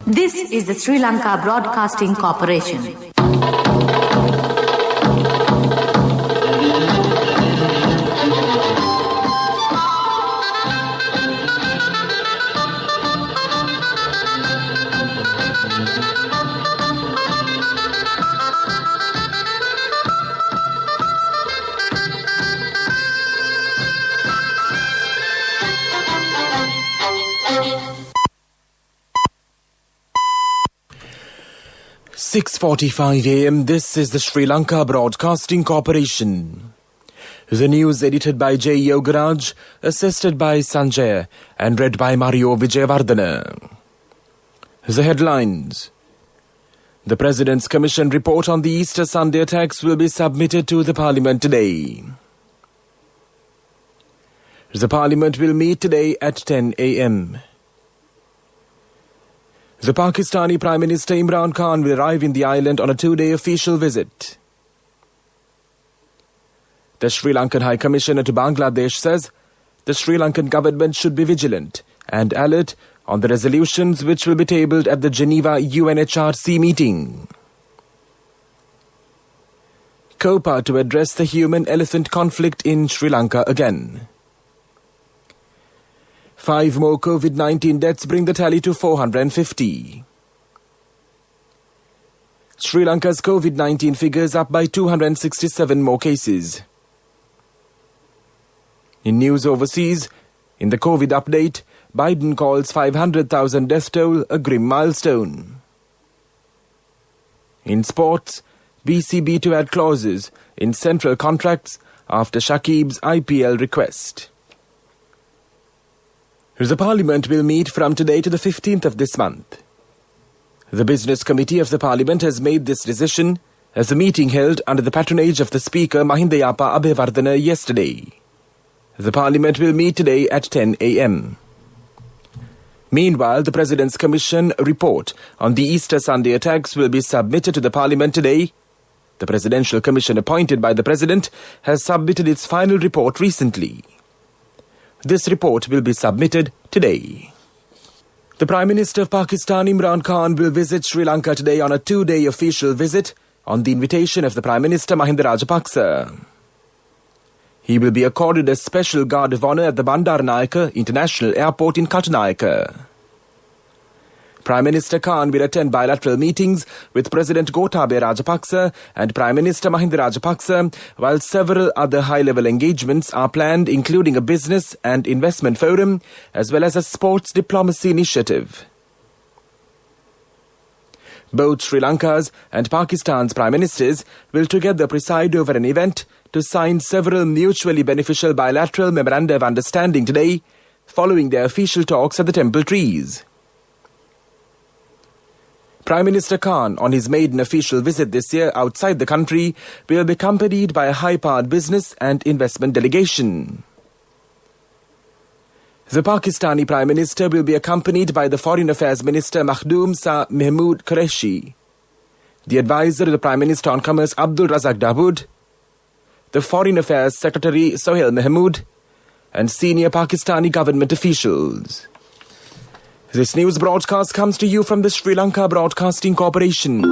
This is the Sri Lanka Broadcasting Corporation. "6:45 a.m. This is the Sri Lanka Broadcasting Corporation. The news edited by J. Yogaraj, assisted by Sanjay, and read by Mario Vijayavardhana. The headlines. The President's Commission report on the Easter Sunday attacks will be submitted to the Parliament today. The Parliament will meet today at 10 a.m. The Pakistani Prime Minister Imran Khan will arrive in the island on a 2-day official visit. The Sri Lankan High Commissioner to Bangladesh says the Sri Lankan government should be vigilant and alert on the resolutions which will be tabled at the Geneva UNHRC meeting. COPA to address the human-elephant conflict in Sri Lanka again. 5 more COVID-19 deaths bring the tally to 450. Sri Lanka's COVID-19 figures up by 267 more cases. In news overseas, in the COVID update, Biden calls 500,000 death toll a grim milestone. In sports, BCB to add clauses in central contracts after Shakib's IPL request. The Parliament will meet from today to the 15th of this month. The Business Committee of the Parliament has made this decision as a meeting held under the patronage of the Speaker Mahinda Yapa Abhevardhana yesterday. The Parliament will meet today at 10 a.m. Meanwhile, the President's Commission report on the Easter Sunday attacks will be submitted to the Parliament today. The Presidential Commission appointed by the President has submitted its final report recently. This report will be submitted today. The Prime Minister of Pakistan, Imran Khan, will visit Sri Lanka today on a 2-day official visit on the invitation of the Prime Minister Mahinda Rajapaksa. He will be accorded a special guard of honour at the Bandaranaike International Airport in Katunayake. Prime Minister Khan will attend bilateral meetings with President Gotabaya Rajapaksa and Prime Minister Mahinda Rajapaksa, while several other high-level engagements are planned, including a business and investment forum, as well as a sports diplomacy initiative. Both Sri Lanka's and Pakistan's Prime Ministers will together preside over an event to sign several mutually beneficial bilateral memoranda of understanding today, following their official talks at the Temple Trees. Prime Minister Khan, on his maiden official visit this year outside the country, will be accompanied by a high-powered business and investment delegation. The Pakistani Prime Minister will be accompanied by the Foreign Affairs Minister Makhdoom Shah Mahmood Qureshi, the advisor of the Prime Minister on Commerce Abdul Razak Dawood, the Foreign Affairs Secretary Sohail Mahmood, and senior Pakistani government officials. This news broadcast comes to you from the Sri Lanka Broadcasting Corporation.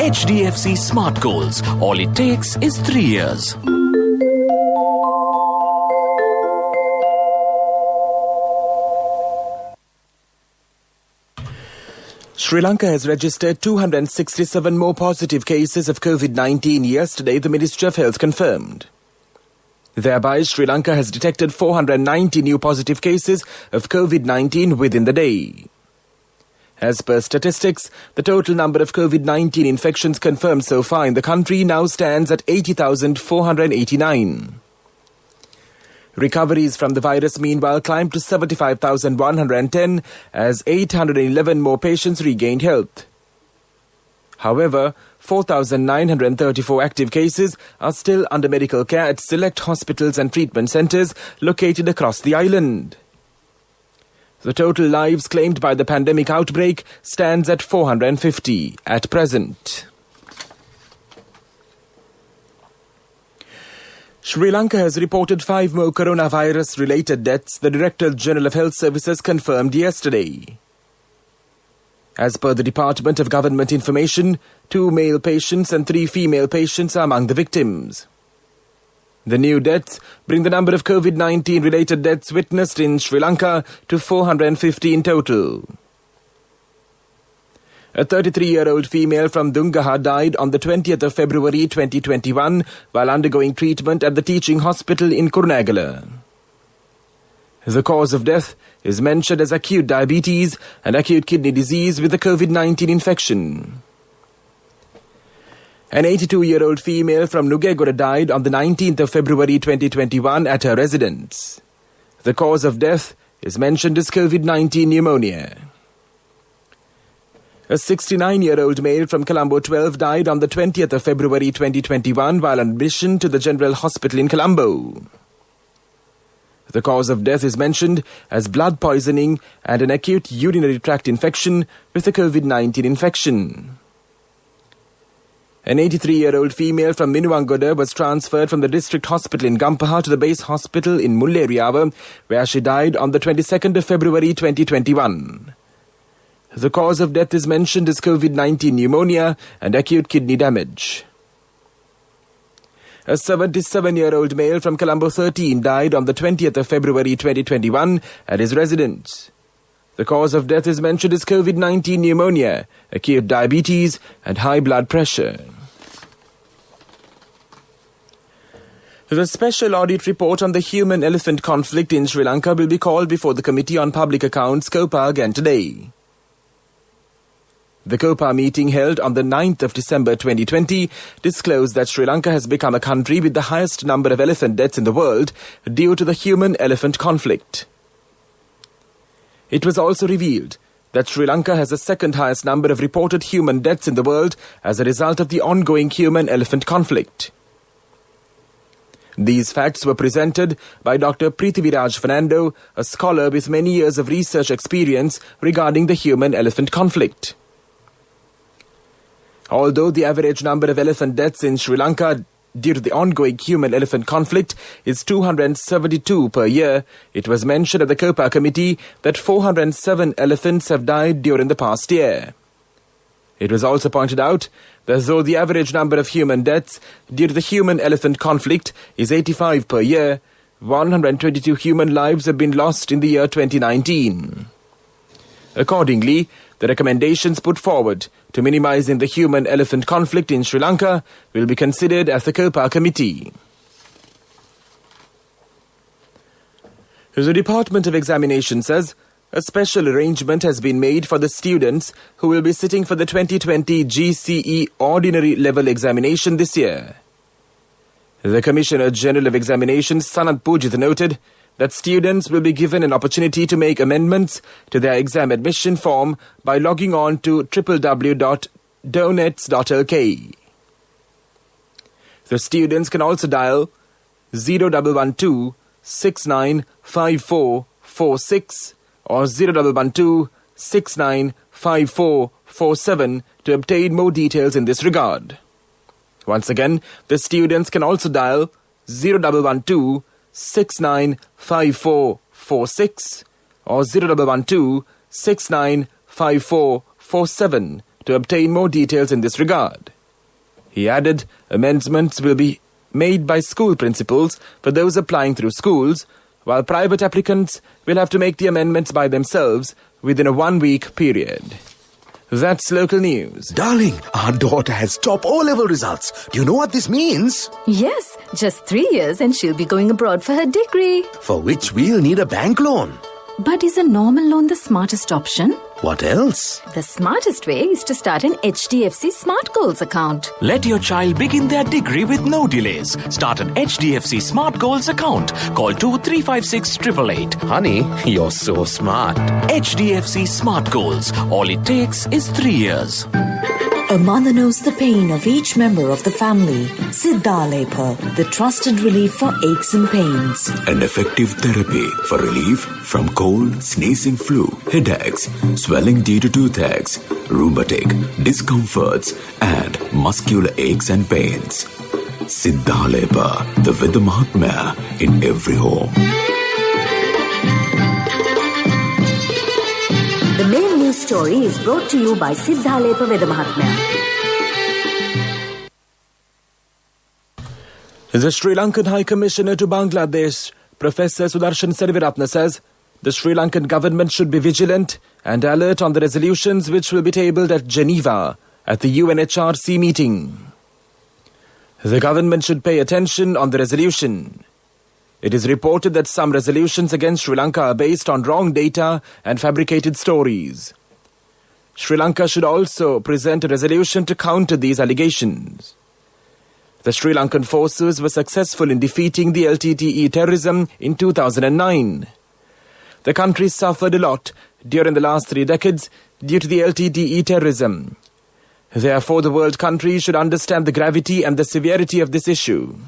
HDFC Smart Goals. All it takes is 3 years. Sri Lanka has registered 267 more positive cases of COVID-19 yesterday, the Ministry of Health confirmed. Thereby, Sri Lanka has detected 490 new positive cases of COVID-19 within the day. As per statistics, the total number of COVID-19 infections confirmed so far in the country now stands at 80,489. Recoveries from the virus, meanwhile, climbed to 75,110 as 811 more patients regained health. However, 4,934 active cases are still under medical care at select hospitals and treatment centres located across the island. The total lives claimed by the pandemic outbreak stands at 450 at present. Sri Lanka has reported 5 more coronavirus-related deaths, the Director General of Health Services confirmed yesterday. As per the Department of Government Information, 2 male patients and 3 female patients are among the victims. The new deaths bring the number of COVID-19 related deaths witnessed in Sri Lanka to 450 in total. A 33-year-old female from Dungaha died on the 20th of February 2021 while undergoing treatment at the teaching hospital in Kurunegala. The cause of death is mentioned as acute diabetes and acute kidney disease with the COVID-19 infection. An 82-year-old female from Nugegura died on the 19th of February 2021 at her residence. The cause of death is mentioned as COVID-19 pneumonia. A 69-year-old male from Colombo 12 died on the 20th of February 2021 while on admission to the General Hospital in Colombo. The cause of death is mentioned as blood poisoning and an acute urinary tract infection with a COVID-19 infection. An 83-year-old female from Minuangoda was transferred from the district hospital in Gampaha to the base hospital in Mulleriyawa, where she died on the 22nd of February 2021. The cause of death is mentioned as COVID-19 pneumonia and acute kidney damage. A 77-year-old male from Colombo 13 died on the 20th of February 2021 at his residence. The cause of death is mentioned as COVID-19 pneumonia, acute diabetes and high blood pressure. The special audit report on the human-elephant conflict in Sri Lanka will be called before the Committee on Public Accounts, COPA, again today. The COPA meeting held on the 9th of December 2020 disclosed that Sri Lanka has become a country with the highest number of elephant deaths in the world due to the human-elephant conflict. It was also revealed that Sri Lanka has the second highest number of reported human deaths in the world as a result of the ongoing human-elephant conflict. These facts were presented by Dr. Prithviraj Fernando, a scholar with many years of research experience regarding the human-elephant conflict. Although the average number of elephant deaths in Sri Lanka due to the ongoing human-elephant conflict is 272 per year, it was mentioned at the COPA committee that 407 elephants have died during the past year. It was also pointed out that though the average number of human deaths due to the human-elephant conflict is 85 per year, 122 human lives have been lost in the year 2019. Accordingly, the recommendations put forward to minimizing the human-elephant conflict in Sri Lanka will be considered at the COPA committee. The Department of Examination says a special arrangement has been made for the students who will be sitting for the 2020 GCE Ordinary Level Examination this year. The Commissioner General of Examinations, Sanat Pujith, noted that students will be given an opportunity to make amendments to their exam admission form by logging on to www.donets.lk. The students can also dial 0112 695446 or 0112 695447 to obtain more details in this regard. Once again, the students can also dial 0112 695446 or 0112 695447 to obtain more details in this regard. He added, amendments will be made by school principals for those applying through schools, while private applicants will have to make the amendments by themselves within a 1-week period. That's local news. Darling, our daughter has top O-level results. Do you know what this means? Yes, just 3 years and she'll be going abroad for her degree. For which we'll need a bank loan. But is a normal loan the smartest option? What else? The smartest way is to start an HDFC Smart Goals account. Let your child begin their degree with no delays. Start an HDFC Smart Goals account. Call 2356 888. Honey, you're so smart. HDFC Smart Goals. All it takes is 3 years. A mother knows the pain of each member of the family. Siddhalepa, the trusted relief for aches and pains. An effective therapy for relief from cold, sneezing, flu, headaches, swelling due to toothaches, rheumatic, discomforts, and muscular aches and pains. Siddhalepa, the Vidamahatmya in every home. The main news story is brought to you by Siddhalepa Vedamahatmya. The Sri Lankan High Commissioner to Bangladesh, Professor Sudarshan Serviratna, says the Sri Lankan government should be vigilant and alert on the resolutions which will be tabled at Geneva at the UNHRC meeting. The government should pay attention on the resolution. It is reported that some resolutions against Sri Lanka are based on wrong data and fabricated stories. Sri Lanka should also present a resolution to counter these allegations. The Sri Lankan forces were successful in defeating the LTTE terrorism in 2009. The country suffered a lot during the last 3 decades due to the LTTE terrorism. Therefore, the world countries should understand the gravity and the severity of this issue.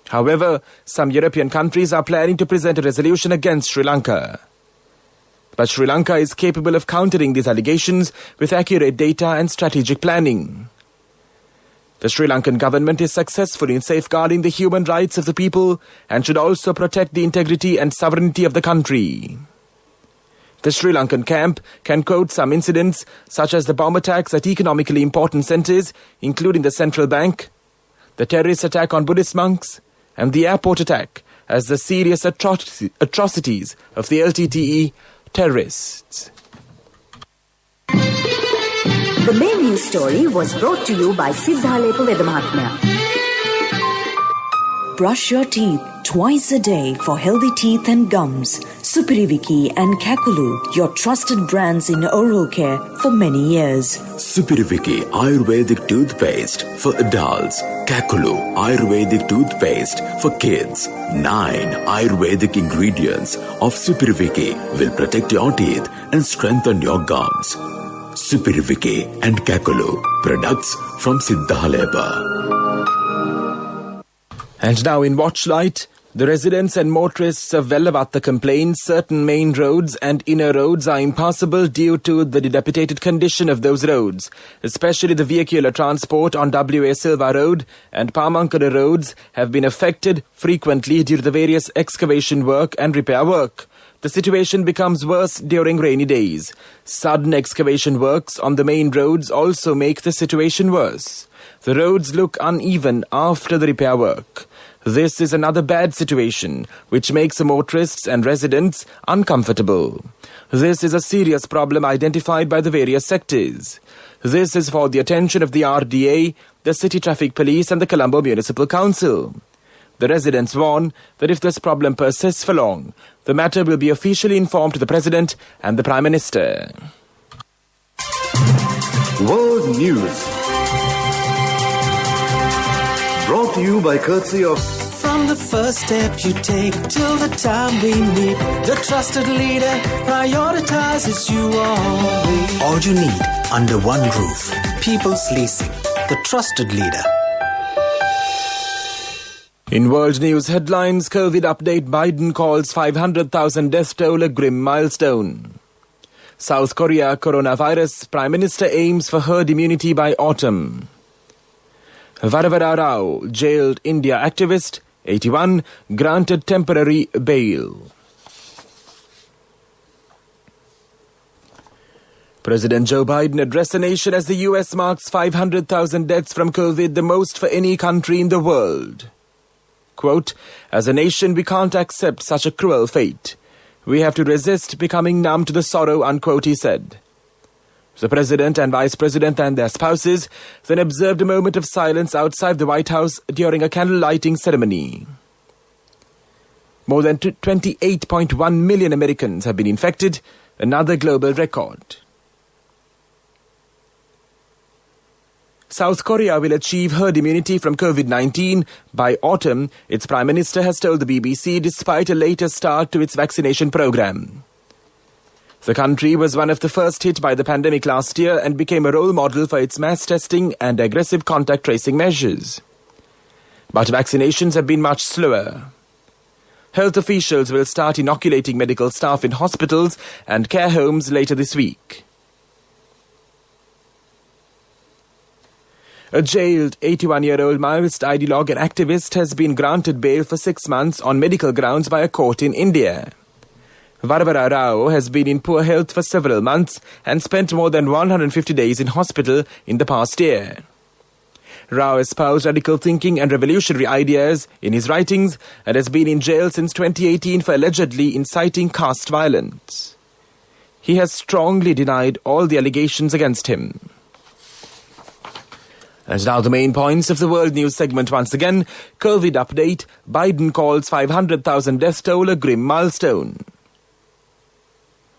However, some European countries are planning to present a resolution against Sri Lanka. But Sri Lanka is capable of countering these allegations with accurate data and strategic planning. The Sri Lankan government is successful in safeguarding the human rights of the people and should also protect the integrity and sovereignty of the country. The Sri Lankan camp can quote some incidents such as the bomb attacks at economically important centres, including the central bank, the terrorist attack on Buddhist monks, and the airport attack as the serious atrocities of the LTTE terrorists. The main news story was brought to you by Siddhalepa Vedamahatmya. Brush your teeth twice a day for healthy teeth and gums. Supiriviki and Kakulu, your trusted brands in oral care for many years. Supiriviki Ayurvedic toothpaste for adults. Kakulu Ayurvedic toothpaste for kids. 9 Ayurvedic ingredients of Supiriviki will protect your teeth and strengthen your gums. Supiriviki and Kakulu, products from Siddhalepa. And now in Watchlight, the residents and motorists of Vellavatta complain certain main roads and inner roads are impassable due to the dilapidated condition of those roads, especially the vehicular transport on W.A. Silva Road and Pamankara roads have been affected frequently due to the various excavation work and repair work. The situation becomes worse during rainy days. Sudden excavation works on the main roads also make the situation worse. The roads look uneven after the repair work. This is another bad situation, which makes the motorists and residents uncomfortable. This is a serious problem identified by the various sectors. This is for the attention of the RDA, the City Traffic Police and the Colombo Municipal Council. The residents warn that if this problem persists for long, the matter will be officially informed to the President and the Prime Minister. World News. Brought to you by courtesy of... From the first step you take till the time we meet, the trusted leader prioritizes you always. All you need under one roof. People's Leasing, the trusted leader. In world news headlines, COVID update, Biden calls 500,000 death toll a grim milestone. South Korea coronavirus, Prime Minister aims for herd immunity by autumn. Varavara Rao, jailed India activist, 81, granted temporary bail. President Joe Biden addressed the nation as the US marks 500,000 deaths from COVID, the most for any country in the world. Quote, as a nation, we can't accept such a cruel fate. We have to resist becoming numb to the sorrow, unquote, he said. The President and Vice President and their spouses then observed a moment of silence outside the White House during a candle-lighting ceremony. More than 28.1 million Americans have been infected, another global record. South Korea will achieve herd immunity from COVID-19 by autumn, its Prime Minister has told the BBC, despite a later start to its vaccination program. The country was one of the first hit by the pandemic last year and became a role model for its mass testing and aggressive contact tracing measures. But vaccinations have been much slower. Health officials will start inoculating medical staff in hospitals and care homes later this week. A jailed 81-year-old Maoist ideologue and activist has been granted bail for 6 months on medical grounds by a court in India. Varavara Rao has been in poor health for several months and spent more than 150 days in hospital in the past year. Rao espoused radical thinking and revolutionary ideas in his writings and has been in jail since 2018 for allegedly inciting caste violence. He has strongly denied all the allegations against him. And now the main points of the World News segment once again. COVID update. Biden calls 500,000 death toll a grim milestone.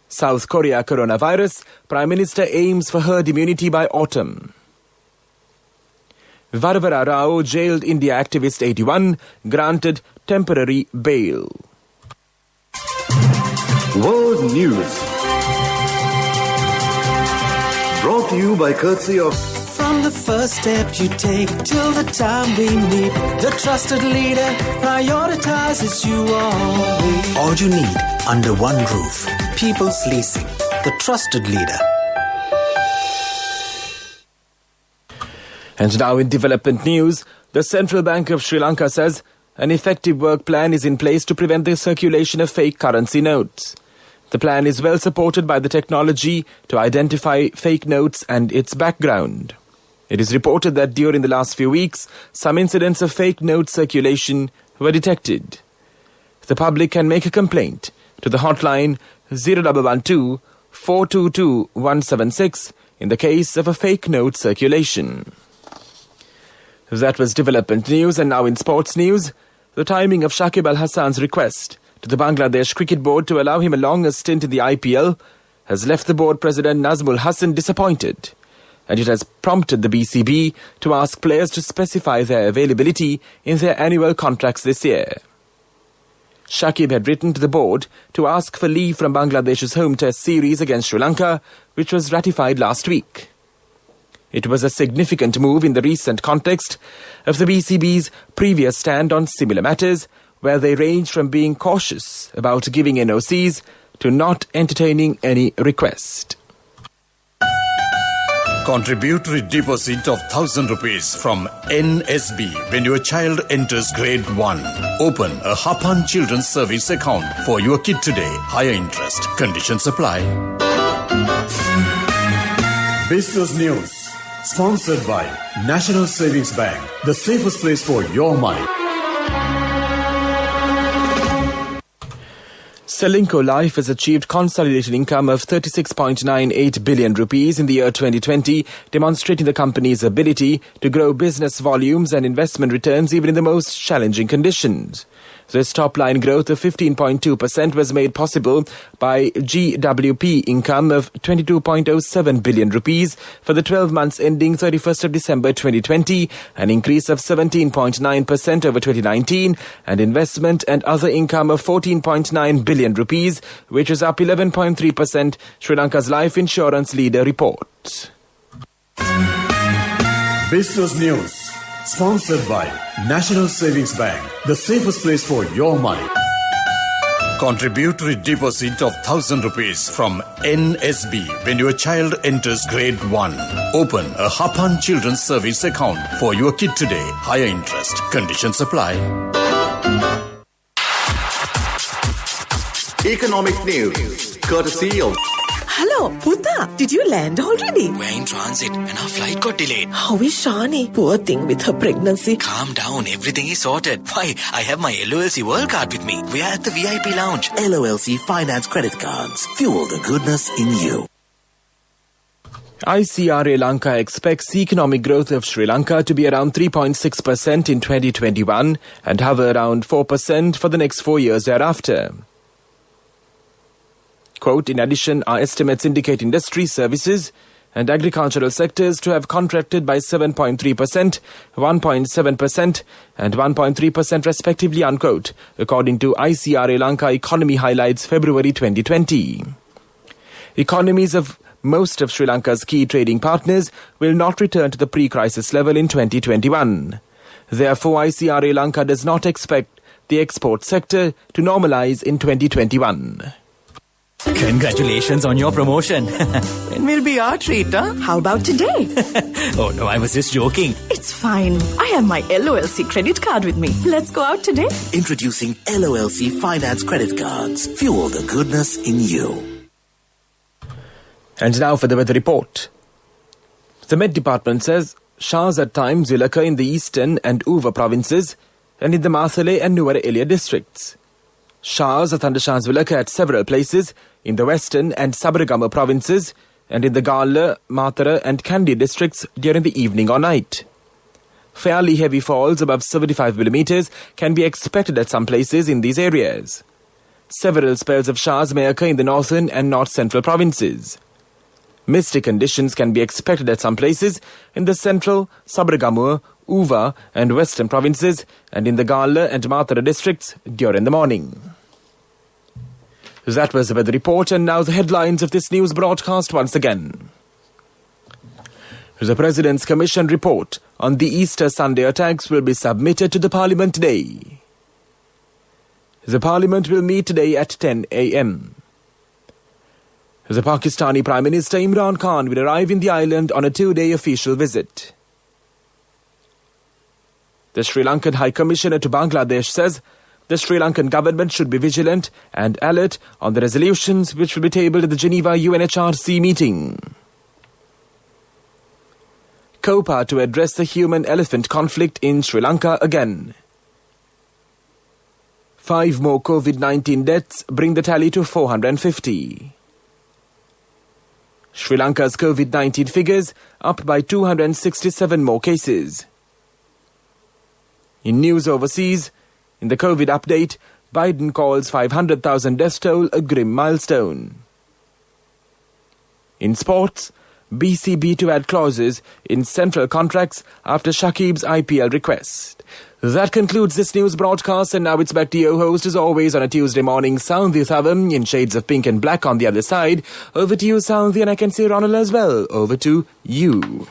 South Korea coronavirus. Prime Minister aims for herd immunity by autumn. Varavara Rao, jailed India activist 81, granted temporary bail. World News. Brought to you by courtesy of... From the first step you take till the time we meet, the trusted leader prioritizes you always. All you need under one roof. People's Leasing, the trusted leader. And now in development news, the Central Bank of Sri Lanka says an effective work plan is in place to prevent the circulation of fake currency notes. The plan is well supported by the technology to identify fake notes and its background. It is reported that during the last few weeks, some incidents of fake note circulation were detected. The public can make a complaint to the hotline 0112 422 176 in the case of a fake note circulation. That was development news, and now in sports news, the timing of Shakib Al Hassan's request to the Bangladesh Cricket Board to allow him a longer stint in the IPL has left the board president Nazmul Hassan disappointed, and it has prompted the BCB to ask players to specify their availability in their annual contracts this year. Shakib had written to the board to ask for leave from Bangladesh's home test series against Sri Lanka, which was ratified last week. It was a significant move in the recent context of the BCB's previous stand on similar matters, where they range from being cautious about giving NOCs to not entertaining any request. Contributory deposit of 1,000 rupees from NSB when your child enters grade 1. Open a Hapan Children's Service account for your kid today. Higher interest. Conditions apply. Business News. Sponsored by National Savings Bank. The safest place for your money. Selinco Life has achieved consolidated income of 36.98 billion rupees in the year 2020, demonstrating the company's ability to grow business volumes and investment returns even in the most challenging conditions. This top-line growth of 15.2% was made possible by GWP income of 22.07 billion rupees for the 12 months ending 31st of December 2020, an increase of 17.9% over 2019, and investment and other income of 14.9 billion rupees, which is up 11.3%, Sri Lanka's life insurance leader reports. Business News. Sponsored by National Savings Bank. The safest place for your money. Contributory deposit of 1,000 rupees from NSB when your child enters grade 1. Open a Hapan Children's Service account for your kid today. Higher interest. Conditions apply. Economic news, courtesy of... Hello, Puta. Did you land already? We're in transit and our flight got delayed. How is Shani? Poor thing with her pregnancy. Calm down. Everything is sorted. Why, I have my LOLC World Card with me. We are at the VIP lounge. LOLC Finance Credit Cards. Fuel the goodness in you. ICRA Lanka expects economic growth of Sri Lanka to be around 3.6% in 2021 and hover around 4% for the next 4 years thereafter. Quote, in addition, our estimates indicate industry, services and agricultural sectors to have contracted by 7.3%, 1.7% and 1.3% respectively, unquote, according to ICRA Lanka Economy Highlights February 2020. Economies of most of Sri Lanka's key trading partners will not return to the pre-crisis level in 2021. Therefore, ICRA Lanka does not expect the export sector to normalize in 2021. Congratulations on your promotion. It will be our treat, huh? How about today? Oh no, I was just joking. It's fine. I have my LOLC credit card with me. Let's go out today. Introducing LOLC Finance Credit Cards. Fuel the goodness in you. And now for the weather report. The Met Department says showers at times will occur in the eastern and Uva provinces and in the Masale and Nuwara Eliya districts. Showers or thundershowers will occur at several places in the western and Sabaragamu provinces and in the Gala, Matara and Kandy districts during the evening or night. Fairly heavy falls above 75 millimeters can be expected at some places in these areas. Several spells of showers may occur in the northern and north-central provinces. Misty conditions can be expected at some places in the central, Sabaragamu, Uva and western provinces and in the Gala and Matara districts during the morning. That was the weather report, and now the headlines of this news broadcast once again. The President's Commission report on the Easter Sunday attacks will be submitted to the Parliament today. The Parliament will meet today at 10 a.m. The Pakistani Prime Minister Imran Khan will arrive in the island on a 2-day official visit. The Sri Lankan High Commissioner to Bangladesh says the Sri Lankan government should be vigilant and alert on the resolutions which will be tabled at the Geneva UNHRC meeting. COPA to address the human-elephant conflict in Sri Lanka again. 5 more COVID-19 deaths bring the tally to 450. Sri Lanka's COVID-19 figures up by 267 more cases. In news overseas, in the COVID update, Biden calls 500,000 death toll a grim milestone. In sports, BCB to add clauses in central contracts after Shakib's IPL request. That concludes this news broadcast, and now it's back to your host as always on a Tuesday morning, Soundhi Thavam, in shades of pink and black on the other side. Over to you, Soundhi, and I can see Ronald as well. Over to you.